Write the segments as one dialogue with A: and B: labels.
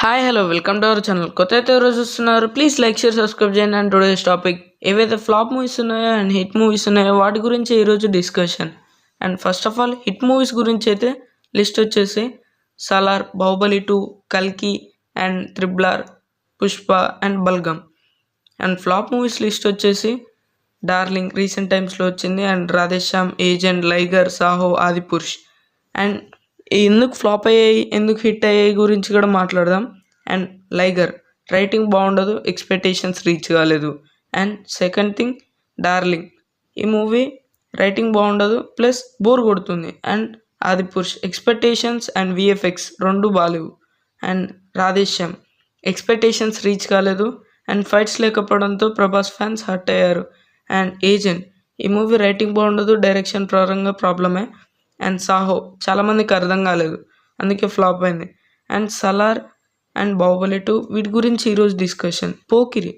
A: Hi hello welcome to our channel. కొత్త అయితే ఎవరో చూస్తున్నారు, ప్లీజ్ లైక్ షేర్ సబ్స్క్రైబ్ చేయండి. అండ్ టుడేస్ టాపిక్ ఏవైతే ఫ్లాప్ మూవీస్ ఉన్నాయో అండ్ హిట్ మూవీస్ ఉన్నాయో వాటి గురించి ఈరోజు discussion. And first of all hit movies గురించి అయితే లిస్ట్ వచ్చేసి సలార్, బాహుబలి 2, కల్కి and triple Pushpa and Balagam. And flop movies list వచ్చేసి డార్లింగ్ రీసెంట్ టైమ్స్లో వచ్చింది, అండ్ రాధేశ్యామ్, ఏజెంట్, లైగర్, సాహో, ఆదిపురుష్. అండ్ ఎందుకు ఫ్లాప్ అయ్యాయి, ఎందుకు హిట్ అయ్యాయి గురించి కూడా మాట్లాడదాం. అండ్ లైగర్ రైటింగ్ బాగుండదు, ఎక్స్పెక్టేషన్స్ రీచ్ కాలేదు. అండ్ సెకండ్ థింగ్ డార్లింగ్, ఈ మూవీ రైటింగ్ బాగుండదు ప్లస్ బోర్ కొడుతుంది. And Adipurush expectations and VFX రెండు బాలేవు. అండ్ రాధేశ్యామ్ ఎక్స్పెక్టేషన్స్ రీచ్ కాలేదు అండ్ ఫైట్స్ లేకపోవడంతో ప్రభాస్ ఫ్యాన్స్ హర్ట్ అయ్యారు. అండ్ ఏజెంట్, ఈ మూవీ రైటింగ్ బాగుండదు, డైరెక్షన్ పరంగా ప్రాబ్లమే. అండ్ సాహో చాలామందికి అర్థం కాలేదు, అందుకే ఫ్లాప్ అయింది. అండ్ సలార్ అండ్ బాహుబలి 2 వీటి గురించి ఈరోజు డిస్కషన్. పోకిరి,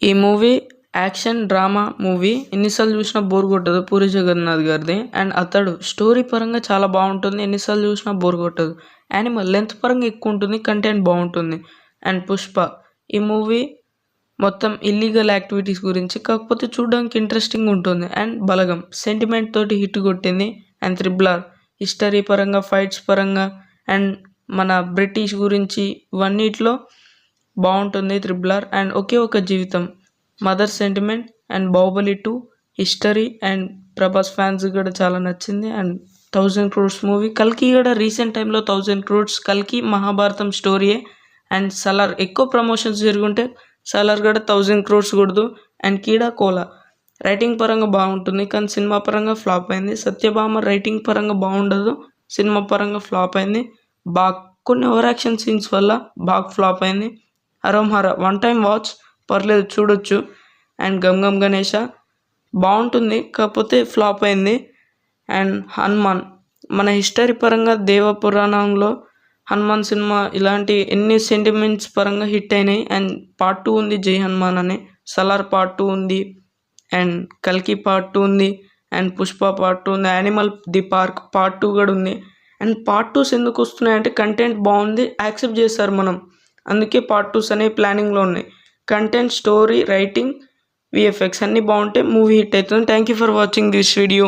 A: ఈ మూవీ యాక్షన్ డ్రామా మూవీ, ఎన్నిసార్లు చూసినా బోర్ కొట్టదు, పూరి జగన్నాథ్ గారిది. అండ్ అతడు స్టోరీ పరంగా చాలా బాగుంటుంది, ఎన్నిసార్లు చూసినా బోర్ కొట్టదు. యానిమల్ లెంత్ పరంగా ఎక్కువ ఉంటుంది, కంటెంట్ బాగుంటుంది. అండ్ పుష్ప, ఈ మూవీ మొత్తం ఇల్లీగల్ యాక్టివిటీస్ గురించి, కాకపోతే చూడడానికి ఇంట్రెస్టింగ్ ఉంటుంది. అండ్ బలగం సెంటిమెంట్ తోటి హిట్ కొట్టింది. అండ్ త్రిబుల్ హిస్టరీ పరంగా, ఫైట్స్ పరంగా అండ్ మన బ్రిటిష్ గురించి ఇవన్నిట్లో బాగుంటుంది త్రిబుల్. అండ్ ఒకే ఒక జీవితం mother sentiment. And Baahubali 2 history and Prabhas fans కూడా చాలా నచ్చింది. And 1000 crores movie. కల్కి కూడా రీసెంట్ టైంలో 1000 crores, కల్కి మహాభారతం స్టోరీయే. అండ్ సలార్ ఎక్కువ ప్రమోషన్స్ జరుగుంటే సలార్ కూడా 1000 crores కొడదు. అండ్ కీడా కోలా రైటింగ్ పరంగా బాగుంటుంది కానీ సినిమా పరంగా ఫ్లాప్ అయింది. సత్యభామ రైటింగ్ పరంగా బాగుండదు, సినిమా పరంగా ఫ్లాప్ అయింది. కొన్ని ఓవర్ యాక్షన్ సీన్స్ వల్ల బాగా ఫ్లాప్ అయింది. హర వన్ టైం వాచ్, పర్లేదు చూడొచ్చు. అండ్ గమ్ గమ్ గణేష బాగుంటుంది కాకపోతే ఫ్లాప్ అయింది. అండ్ హనుమాన్, మన హిస్టరీ పరంగా దేవ పురాణంలో హనుమాన్ సినిమా ఇలాంటి ఎన్ని సెంటిమెంట్స్ పరంగా హిట్ అయినాయి. అండ్ పార్ట్ 2 ఉంది, జై హనుమాన్ అని. సలార్ పార్ట్ 2 ఉంది, అండ్ కల్కి పార్ట్ 2 ఉంది, అండ్ పుష్ప పార్ట్ 2 ఉంది, యానిమల్ ది పార్క్ పార్ట్ 2 కూడా ఉంది. అండ్ పార్ట్ 2s ఎందుకు వస్తున్నాయంటే కంటెంట్ బాగుంది, యాక్సెప్ట్ చేస్తారు మనం, అందుకే పార్ట్ 2s అనేవి ప్లానింగ్లో ఉన్నాయి. కంటెంట్, స్టోరీ, రైటింగ్, విఎఫ్ఎక్స్ అన్నీ బాగుంటే మూవీ హిట్ అవుతుంది. Thank you for watching this video.